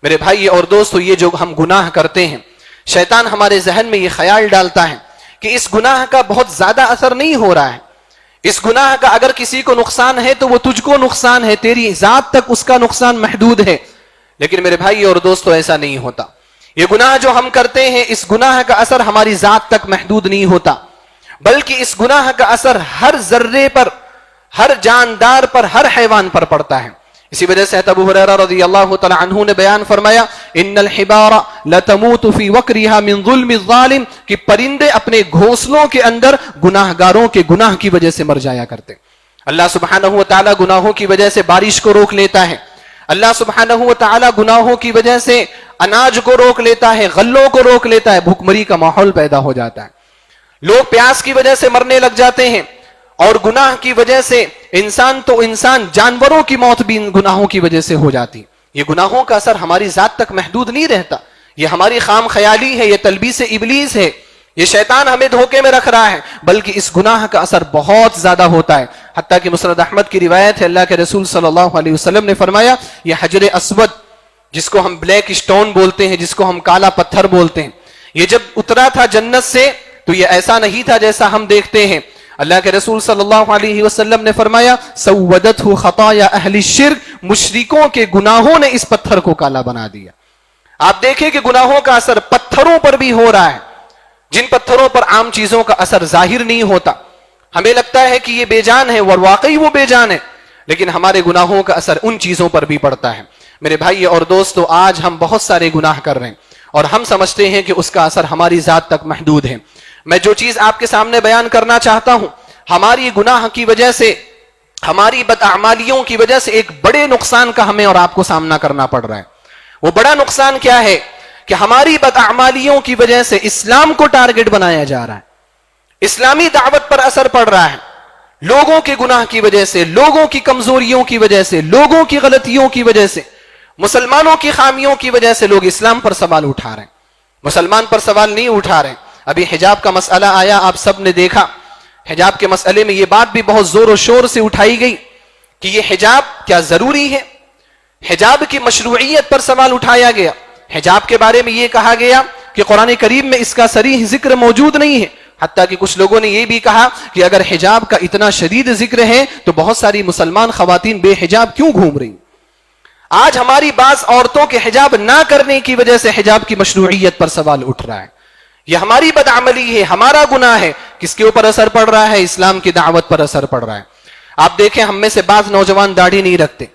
میرے بھائی اور دوستو، یہ جو ہم گناہ کرتے ہیں، شیطان ہمارے ذہن میں یہ خیال ڈالتا ہے کہ اس گناہ کا بہت زیادہ اثر نہیں ہو رہا ہے، اس گناہ کا اگر کسی کو نقصان ہے تو وہ تجھ کو نقصان ہے، تیری ذات تک اس کا نقصان محدود ہے۔ لیکن میرے بھائی اور دوستو، ایسا نہیں ہوتا۔ یہ گناہ جو ہم کرتے ہیں، اس گناہ کا اثر ہماری ذات تک محدود نہیں ہوتا، بلکہ اس گناہ کا اثر ہر ذرے پر، ہر جاندار پر، ہر حیوان پر پڑتا ہے۔ اسی وجہ سے ابو ہریرہ رضی اللہ تعالی عنہ نے بیان فرمایا، ان الحبار لتموت فی وکرها من ظلم الظالم، کہ پرندے اپنے گھونسلوں کے اندر گناہگاروں کے گناہ کی وجہ سے مر جایا کرتے۔ اللہ سبحانہ و تعالی گناہوں کی وجہ سے بارش کو روک لیتا ہے، اللہ سبحانہ و تعالی گناہوں کی وجہ سے اناج کو روک لیتا ہے، غلوں کو روک لیتا ہے، بھوک مری کا ماحول پیدا ہو جاتا ہے، لوگ پیاس کی وجہ سے مرنے لگ جاتے ہیں، اور گناہ کی وجہ سے انسان جانوروں کی موت بھی گناہوں کی وجہ سے ہو جاتی۔ یہ گناہوں کا اثر ہماری ذات تک محدود نہیں رہتا، یہ ہماری خام خیالی ہے، یہ تلبیس ابلیس ہے، یہ شیطان ہمیں دھوکے میں رکھ رہا ہے، بلکہ اس گناہ کا اثر بہت زیادہ ہوتا ہے۔ حتیٰ کہ مسند احمد کی روایت ہے، اللہ کے رسول صلی اللہ علیہ وسلم نے فرمایا، یہ حجر اسود، جس کو ہم بلیک سٹون بولتے ہیں، جس کو ہم کالا پتھر بولتے ہیں، یہ جب اترا تھا جنت سے تو یہ ایسا نہیں تھا جیسا ہم دیکھتے ہیں۔ اللہ کے رسول صلی اللہ علیہ وسلم نے فرمایا، سودتہ خطایا اہل الشرک، مشرکوں کے گناہوں نے اس پتھر کو کالا بنا دیا۔ آپ دیکھیں کہ گناہوں کا اثر پتھروں پر بھی ہو رہا ہے، جن پتھروں پر عام چیزوں کا اثر ظاہر نہیں ہوتا، ہمیں لگتا ہے کہ یہ بے جان ہے اور واقعی وہ بے جان ہے، لیکن ہمارے گناہوں کا اثر ان چیزوں پر بھی پڑتا ہے۔ میرے بھائی اور دوستو، آج ہم بہت سارے گناہ کر رہے ہیں اور ہم سمجھتے ہیں کہ اس کا اثر ہماری ذات تک محدود ہے۔ میں جو چیز آپ کے سامنے بیان کرنا چاہتا ہوں، ہماری گناہ کی وجہ سے، ہماری بداعمالیوں کی وجہ سے ایک بڑے نقصان کا ہمیں اور آپ کو سامنا کرنا پڑ رہا ہے۔ وہ بڑا نقصان کیا ہے کہ ہماری بداعمالیوں کی وجہ سے اسلام کو ٹارگٹ بنایا جا رہا ہے، اسلامی دعوت پر اثر پڑ رہا ہے، لوگوں کے گناہ کی وجہ سے، لوگوں کی کمزوریوں کی وجہ سے، لوگوں کی غلطیوں کی وجہ سے، مسلمانوں کی خامیوں کی وجہ سے لوگ اسلام پر سوال اٹھا رہے ہیں، مسلمان پر سوال نہیں اٹھا رہے ہیں۔ ابھی حجاب کا مسئلہ آیا، آپ سب نے دیکھا، حجاب کے مسئلے میں یہ بات بھی بہت زور و شور سے اٹھائی گئی کہ یہ حجاب کیا ضروری ہے، حجاب کی مشروعیت پر سوال اٹھایا گیا، حجاب کے بارے میں یہ کہا گیا کہ قرآن کریم میں اس کا صریح ذکر موجود نہیں ہے، حتیٰ کہ کچھ لوگوں نے یہ بھی کہا کہ اگر حجاب کا اتنا شدید ذکر ہے تو بہت ساری مسلمان خواتین بے حجاب کیوں گھوم رہی؟ آج ہماری بعض عورتوں کے حجاب نہ کرنے کی وجہ سے حجاب کی مشروعیت پر سوال اٹھ رہا ہے۔ یہ ہماری بدعملی ہے، ہمارا گناہ ہے۔ کس کے اوپر اثر پڑ رہا ہے؟ اسلام کی دعوت پر اثر پڑ رہا ہے۔ آپ دیکھیں، ہم میں سے بعض نوجوان داڑھی نہیں رکھتے،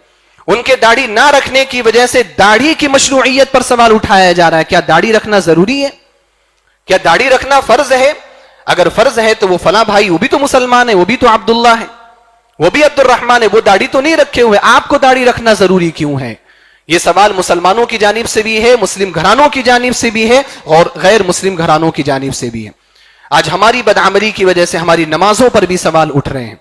ان کے داڑھی نہ رکھنے کی وجہ سے داڑھی کی مشروعیت پر سوال اٹھایا جا رہا ہے۔ کیا داڑھی رکھنا ضروری ہے؟ کیا داڑھی رکھنا فرض ہے؟ اگر فرض ہے تو وہ فلاں بھائی، وہ بھی تو مسلمان ہے، وہ بھی تو عبداللہ ہے، وہ بھی عبد الرحمن ہے، وہ داڑھی تو نہیں رکھے ہوئے، آپ کو داڑھی رکھنا ضروری کیوں ہے؟ یہ سوال مسلمانوں کی جانب سے بھی ہے، مسلم گھرانوں کی جانب سے بھی ہے، اور غیر مسلم گھرانوں کی جانب سے بھی ہے۔ آج ہماری بدعملی کی وجہ سے ہماری نمازوں پر بھی سوال اٹھ رہے ہیں۔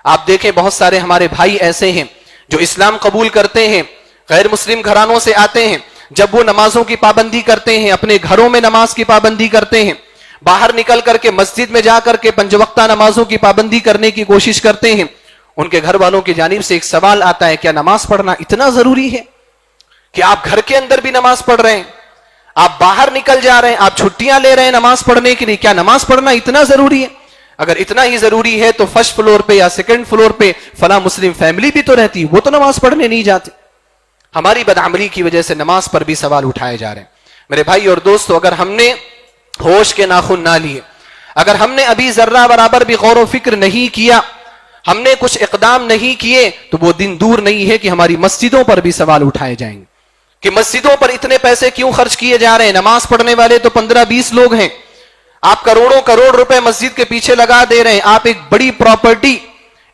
آپ دیکھیں، بہت سارے ہمارے بھائی ایسے ہیں جو اسلام قبول کرتے ہیں، غیر مسلم گھرانوں سے آتے ہیں، جب وہ نمازوں کی پابندی کرتے ہیں، اپنے گھروں میں نماز کی پابندی کرتے ہیں، باہر نکل کر کے مسجد میں جا کر کے 5 وقتہ نمازوں کی پابندی کرنے کی کوشش کرتے ہیں، ان کے گھر والوں کی جانب سے ایک سوال آتا ہے، کیا نماز پڑھنا اتنا ضروری ہے کہ آپ گھر کے اندر بھی نماز پڑھ رہے ہیں، آپ باہر نکل جا رہے ہیں، آپ چھٹیاں لے رہے ہیں نماز پڑھنے کے لیے، کیا نماز پڑھنا اتنا ضروری ہے؟ اگر اتنا ہی ضروری ہے تو فرسٹ فلور پہ یا سیکنڈ فلور پہ فلاں مسلم فیملی بھی تو رہتی، وہ تو نماز پڑھنے نہیں جاتے۔ ہماری بدعملی کی وجہ سے نماز پر بھی سوال اٹھائے جا رہے ہیں۔ میرے بھائی اور دوستو، اگر ہم نے ہوش کے ناخن نہ لیے، اگر ہم نے ابھی ذرہ برابر بھی غور و فکر نہیں کیا، ہم نے کچھ اقدام نہیں کیے، تو وہ دن دور نہیں ہے کہ ہماری مسجدوں پر بھی سوال اٹھائے جائیں گے کہ مسجدوں پر اتنے پیسے کیوں خرچ کیے جا رہے ہیں؟ نماز پڑھنے والے تو 15-20 لوگ ہیں، آپ کروڑوں کروڑ روپے مسجد کے پیچھے لگا دے رہے ہیں، آپ ایک بڑی پراپرٹی،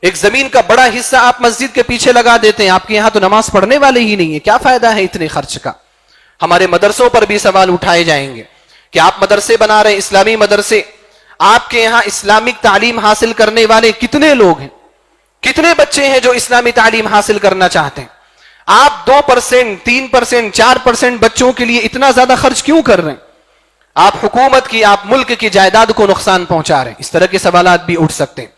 ایک زمین کا بڑا حصہ آپ مسجد کے پیچھے لگا دیتے ہیں، آپ کے یہاں تو نماز پڑھنے والے ہی نہیں ہیں، کیا فائدہ ہے اتنے خرچ کا؟ ہمارے مدرسوں پر بھی سوال اٹھائے جائیں گے کہ آپ مدرسے بنا رہے ہیں، اسلامی مدرسے، آپ کے یہاں اسلامک تعلیم حاصل کرنے والے کتنے لوگ ہیں؟ کتنے بچے ہیں جو اسلامی تعلیم حاصل کرنا چاہتے ہیں؟ آپ 2%، 3%، 4% بچوں کے لیے اتنا زیادہ خرچ کیوں کر رہے ہیں؟ آپ حکومت کی، آپ ملک کی جائیداد کو نقصان پہنچا رہے ہیں۔ اس طرح کے سوالات بھی اٹھ سکتے ہیں۔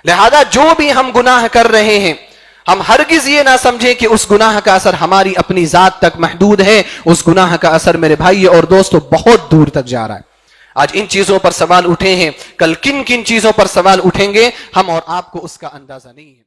لہذا جو بھی ہم گناہ کر رہے ہیں، ہم ہرگز یہ نہ سمجھیں کہ اس گناہ کا اثر ہماری اپنی ذات تک محدود ہے. اس گناہ کا اثر میرے بھائی اور دوستو بہت دور تک جا رہا ہے. آج ان چیزوں پر سوال اٹھے ہیں, کل کن کن چیزوں پر سوال اٹھیں گے ہم اور آپ کو اس کا اندازہ نہیں ہے.